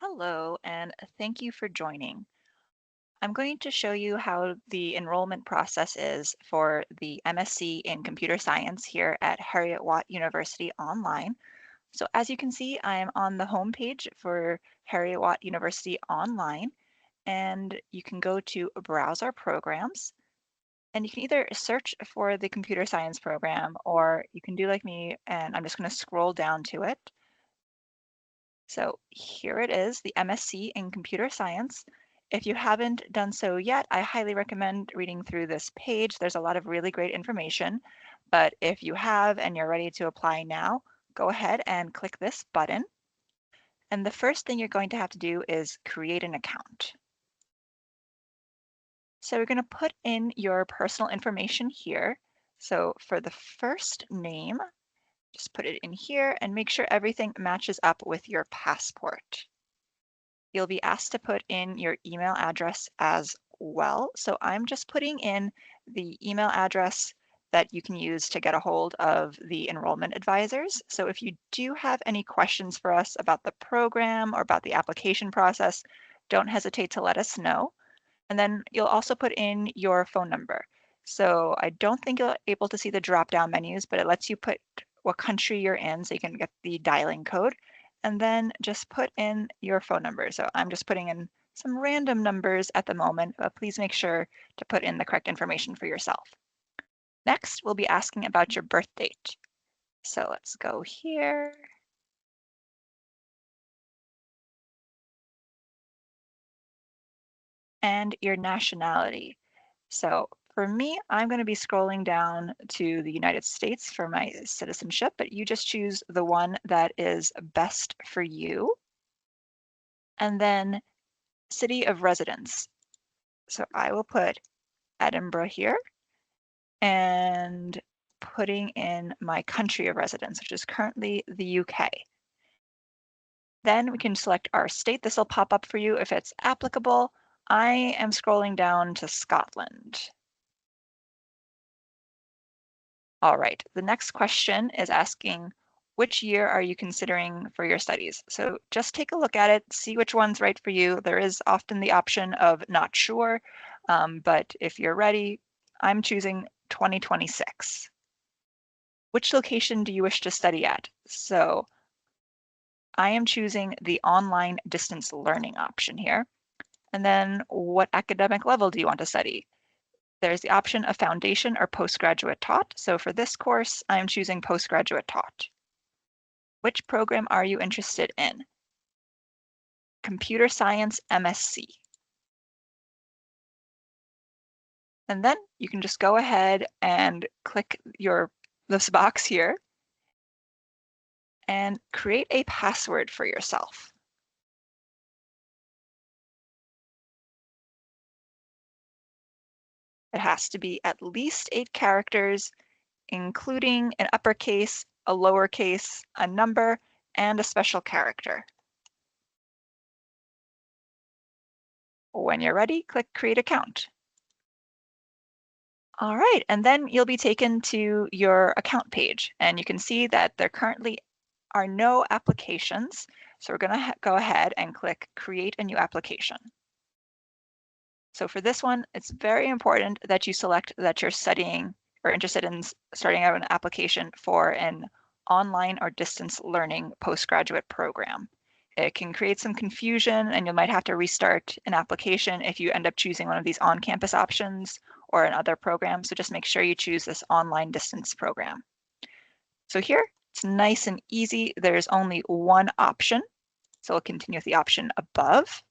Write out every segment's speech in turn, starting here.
Hello, and thank you for joining. I'm going to show you how the enrollment process is for the MSc in Computer Science here at Heriot-Watt University Online. So as you can see, I'm on the home page for Heriot-Watt University Online, and you can go to Browse Our Programs, and you can either search for the Computer Science program, or you can do like me, and I'm just going to scroll down to it. So here it is, the MSc in Computer Science. If you haven't done so yet, I highly recommend reading through this page. There's a lot of really great information, but if you have and you're ready to apply now, go ahead and click this button. And the first thing you're going to have to do is create an account. So you're going to put in your personal information here. So for the first name, just put it in here and make sure everything matches up with your passport. You'll be asked to put in your email address as well. So I'm just putting in the email address that you can use to get a hold of the enrollment advisors. So if you do have any questions for us about the program or about the application process, don't hesitate to let us know. And then you'll also put in your phone number. So I don't think you'll be able to see the drop-down menus, but it lets you put what country you're in so you can get the dialing code. And then just put in your phone number. So I'm just putting in some random numbers at the moment, but please make sure to put in the correct information for yourself. Next, we'll be asking about your birth date. So let's go here. And your nationality. So for me, I'm going to be scrolling down to the United States for my citizenship, but you just choose the one that is best for you. And then city of residence. So I will put Edinburgh here and putting in my country of residence, which is currently the UK. Then we can select our state. This will pop up for you if it's applicable. I am scrolling down to Scotland. All right, the next question is asking, which year are you considering for your studies? So just take a look at it, see which one's right for you. There is often the option of not sure, but if you're ready, I'm choosing 2026. Which location do you wish to study at? So I am choosing the online distance learning option here. And then what academic level do you want to study? There's the option of foundation or postgraduate taught. So for this course, I'm choosing postgraduate taught. Which program are you interested in? Computer Science MSc. And then you can just go ahead and click this box here and create a password for yourself. It has to be at least 8 characters, including an uppercase, a lowercase, a number, and a special character. When you're ready, click Create Account. All right, and then you'll be taken to your account page, and you can see that there currently are no applications. So we're going to go ahead and click Create a New Application. So for this one, it's very important that you select that you're studying or interested in starting out an application for an online or distance learning postgraduate program. It can create some confusion and you might have to restart an application if you end up choosing one of these on-campus options or another program. So just make sure you choose this online distance program. So here, it's nice and easy. There's only one option. So we'll continue with the option above.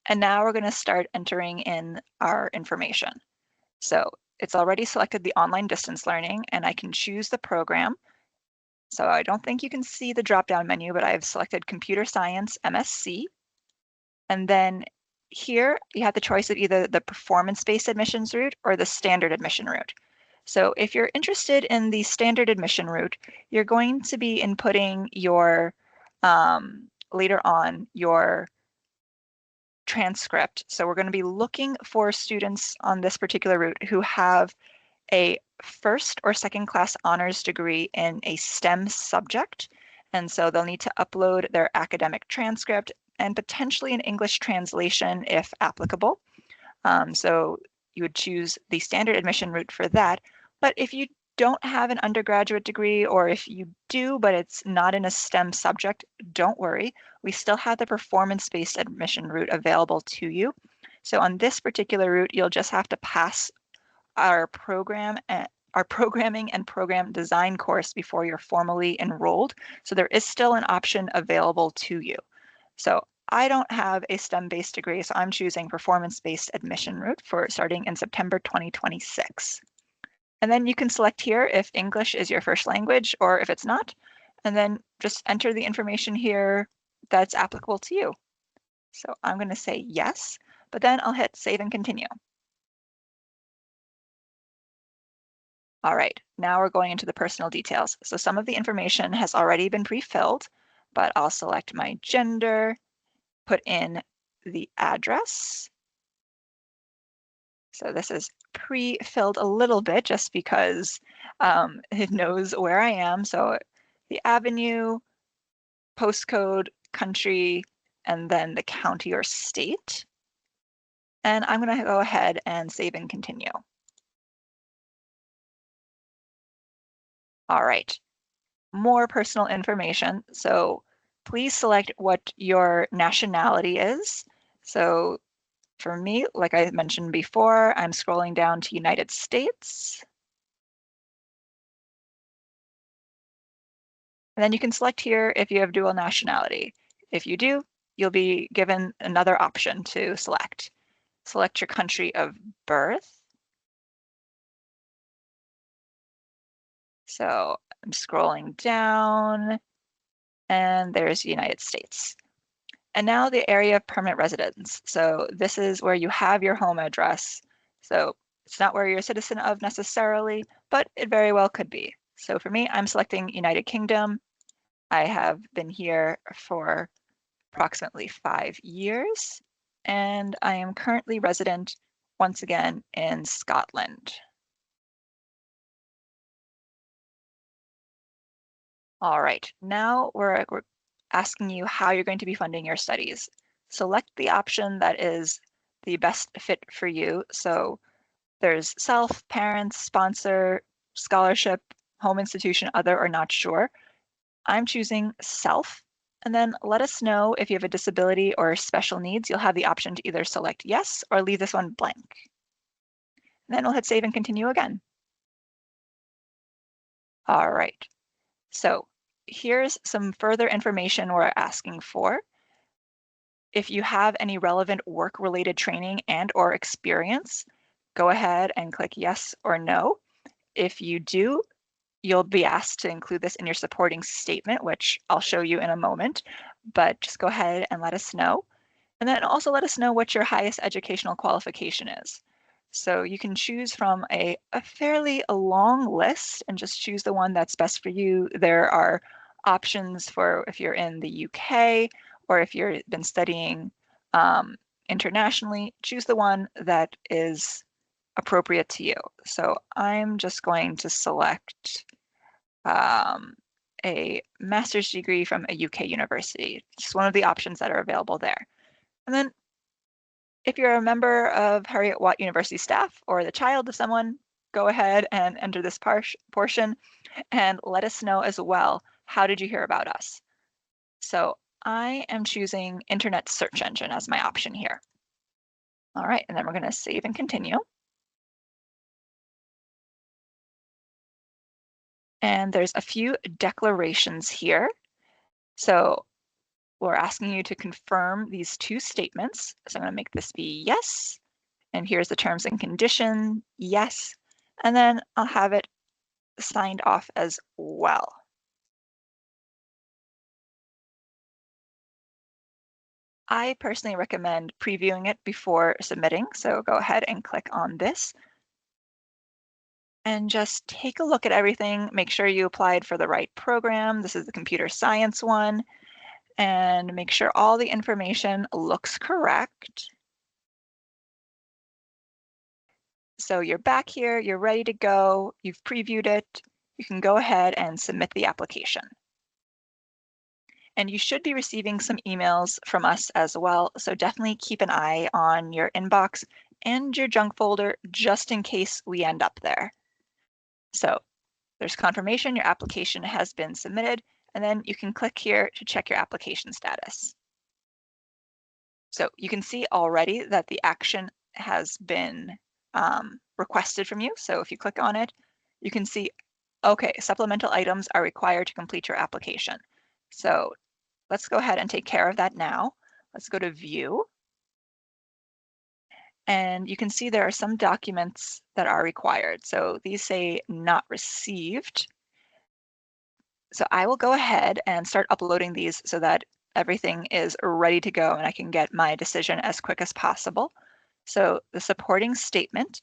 And now we're going to start entering in our information. So it's already selected the online distance learning, and I can choose the program. So I don't think you can see the drop-down menu, but I've selected Computer Science MSc. And then here you have the choice of either the performance-based admissions route or the standard admission route. So if you're interested in the standard admission route, you're going to be inputting your, later on, your transcript. So we're going to be looking for students on this particular route who have a first or second class honors degree in a STEM subject. And so they'll need to upload their academic transcript and potentially an English translation if applicable. So you would choose the standard admission route for that. But if you don't have an undergraduate degree, or if you do, but it's not in a STEM subject, don't worry. We still have the performance-based admission route available to you. So on this particular route, you'll just have to pass our programming and program design course before you're formally enrolled. So there is still an option available to you. So I don't have a STEM-based degree, so I'm choosing performance-based admission route for starting in September 2026. And then you can select here if English is your first language or if it's not, and then just enter the information here that's applicable to you. So I'm going to say yes, but then I'll hit save and continue. All right, now we're going into the personal details. So some of the information has already been pre-filled, but I'll select my gender, put in the address. So this is pre-filled a little bit just because it knows where I am. So the avenue, postcode, country, and then the county or state. And I'm going to go ahead and save and continue. All right, more personal information. So please select what your nationality is. So for me, like I mentioned before, I'm scrolling down to United States. And then you can select here if you have dual nationality. If you do, you'll be given another option to select. Select your country of birth. So I'm scrolling down, and there's the United States. And now the area of permanent residence. So this is where you have your home address. So it's not where you're a citizen of necessarily, but it very well could be. So for me, I'm selecting United Kingdom. I have been here for approximately 5 years, and I am currently resident once again in Scotland. All right, now we're asking you how you're going to be funding your studies. Select the option that is the best fit for you. So there's self, parents, sponsor, scholarship, home institution, other, or not sure. I'm choosing self. And then let us know if you have a disability or special needs. You'll have the option to either select yes or leave this one blank. And then we'll hit save and continue again. All right. So here's some further information we're asking for. If you have any relevant work-related training and or experience, go ahead and click yes or no. If you do, you'll be asked to include this in your supporting statement, which I'll show you in a moment, but just go ahead and let us know. And then also let us know what your highest educational qualification is. So you can choose from a fairly long list and just choose the one that's best for you. There are options for if you're in the UK or if you've been studying internationally, choose the one that is appropriate to you. So I'm just going to select a master's degree from a UK university. Just one of the options that are available there. And then if you're a member of Heriot-Watt University staff or the child of someone, go ahead and enter this portion and let us know as well, how did you hear about us? So I am choosing internet search engine as my option here. All right, and then we're going to save and continue. And there's a few declarations here. So we're asking you to confirm these two statements. So I'm going to make this be yes. And here's the terms and condition, yes. And then I'll have it signed off as well. I personally recommend previewing it before submitting. So go ahead and click on this. And just take a look at everything. Make sure you applied for the right program. This is the computer science one. And make sure all the information looks correct. So you're back here, you're ready to go, you've previewed it, you can go ahead and submit the application. And you should be receiving some emails from us as well, so definitely keep an eye on your inbox and your junk folder just in case we end up there. So there's confirmation your application has been submitted, and then you can click here to check your application status. So you can see already that the action has been requested from you. So if you click on it, you can see, okay, supplemental items are required to complete your application. So let's go ahead and take care of that now. Let's go to View. And you can see there are some documents that are required. So these say not received. So I will go ahead and start uploading these so that everything is ready to go and I can get my decision as quick as possible. So the supporting statement,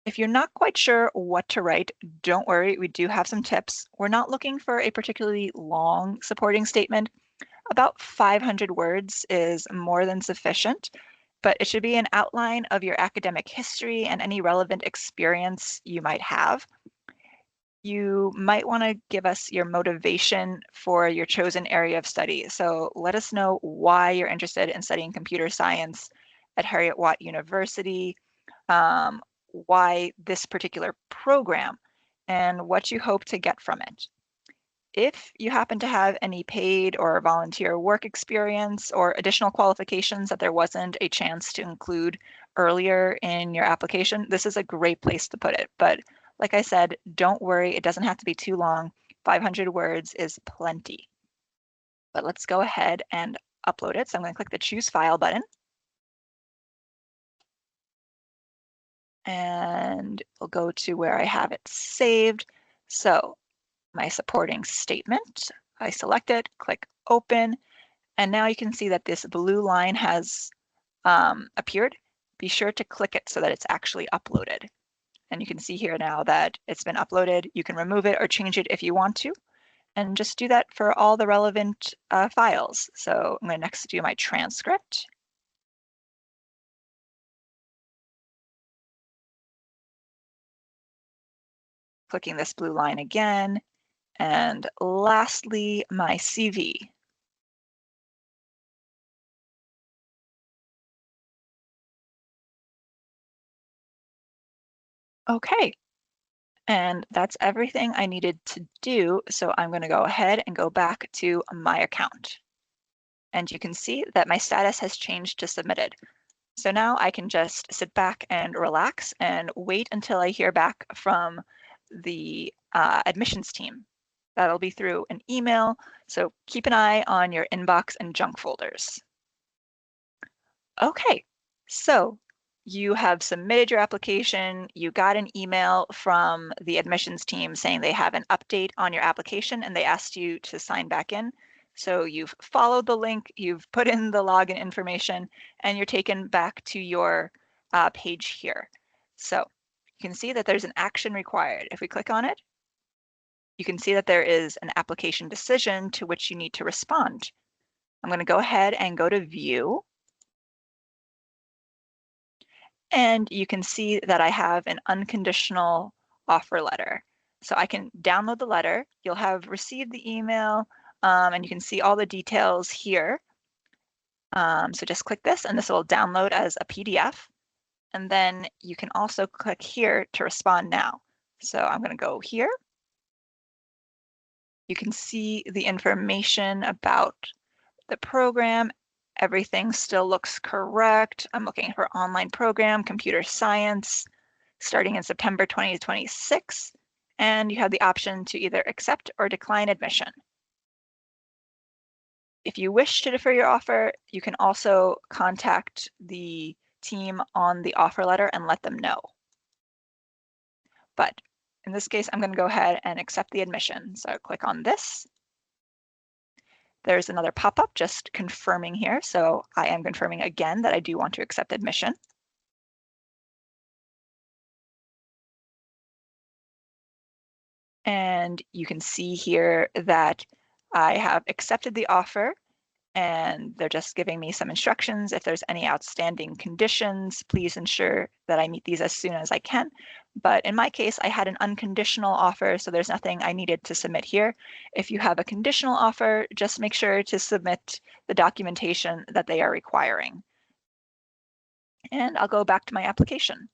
if you're not quite sure what to write, don't worry, we do have some tips. We're not looking for a particularly long supporting statement. About 500 words is more than sufficient, but it should be an outline of your academic history and any relevant experience you might have. You might want to give us your motivation for your chosen area of study. So let us know why you're interested in studying computer science at Heriot-Watt University, why this particular program, and what you hope to get from it. If you happen to have any paid or volunteer work experience or additional qualifications that there wasn't a chance to include earlier in your application, this is a great place to put it. But like I said, don't worry, it doesn't have to be too long. 500 words is plenty. But let's go ahead and upload it. So I'm going to click the Choose File button. And we'll go to where I have it saved. So my supporting statement, I select it, click Open, and now you can see that this blue line has appeared. Be sure to click it so that it's actually uploaded. And you can see here now that it's been uploaded. You can remove it or change it if you want to, and just do that for all the relevant files. So I'm going to next do my transcript. Clicking this blue line again. And lastly, my CV. Okay, and that's everything I needed to do. So I'm going to go ahead and go back to my account. And you can see that my status has changed to submitted. So now I can just sit back and relax and wait until I hear back from the admissions team. That'll be through an email, so keep an eye on your inbox and junk folders. Okay, so you have submitted your application, you got an email from the admissions team saying they have an update on your application and they asked you to sign back in. So you've followed the link, you've put in the login information, and you're taken back to your page here. So you can see that there's an action required. If we click on it, you can see that there is an application decision to which you need to respond. I'm going to go ahead and go to View. And you can see that I have an unconditional offer letter. So I can download the letter. You'll have received the email, and you can see all the details here. So just click this, and this will download as a PDF. And then you can also click here to respond now. So I'm going to go here. You can see the information about the program. Everything still looks correct. I'm looking for online program, computer science, starting in September 2026, and you have the option to either accept or decline admission. If you wish to defer your offer, you can also contact the team on the offer letter and let them know. But in this case, I'm going to go ahead and accept the admission. So click on this. There's another pop-up just confirming here. So I am confirming again that I do want to accept admission. And you can see here that I have accepted the offer and they're just giving me some instructions. If there's any outstanding conditions, please ensure that I meet these as soon as I can. But in my case, I had an unconditional offer, so there's nothing I needed to submit here. If you have a conditional offer, just make sure to submit the documentation that they are requiring. And I'll go back to my application.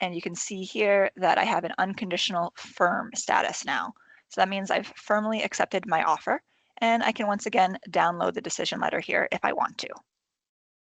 And you can see here that I have an unconditional firm status now. So that means I've firmly accepted my offer, and I can once again download the decision letter here if I want to.